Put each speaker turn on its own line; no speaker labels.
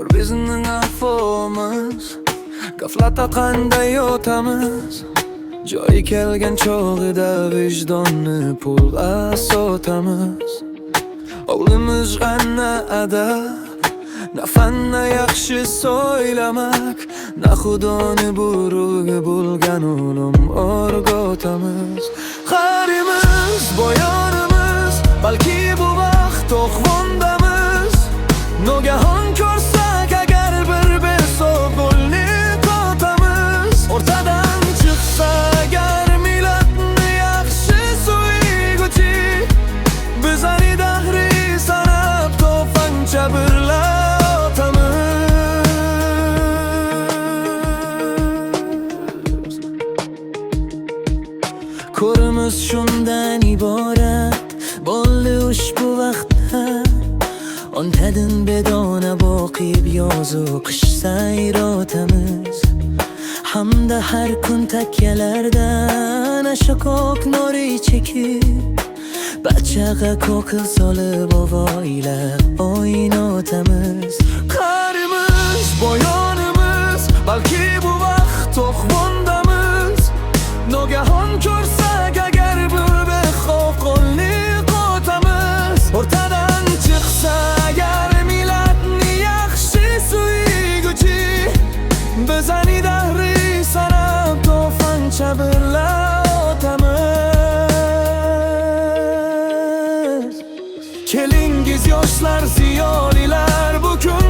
ko'r bizning ahvolimiz, gaflatda qanday o'tamiz. Joyi kelgan chog'ida vijdonni pulga sotamiz. O'g'limiz g'annada, nafanna yaxshi so'ylamak, na xudoni burugi bo'lgan o'lim o'rgatamiz. Qarimiz, boyonimiz, balki bu vaqt to'g'vondamiz. Nogahon ko'rsak agar bir besob qo'lni qotamiz. O'rtadan chiqsa agar millatni yaxshi so'yg'uchi, biz ani dahri sanab to'fancha birlatamiz. Ko'rimiz shundan iborat bo'ldi ushbu vaqtda. Ontadin bedona boqib yozu qish sayrotamiz. Hamda har kun takyalardan ashoqoq nuri chekib, bachaga ko'kil solib ovoylab o'ynatamiz. Qarimiz, boyonimiz, balki bu vaqt to'g'vondamiz. Nogahon ko'rsak agar bir bexof qo'lni qotamiz. O'rtadan chiqsa agar millatni yaxshi so'yg'uchi, biz ani dahri sanab to'fancha birlatamiz. Kelingiz yoshlar, ziyolilar, bu kun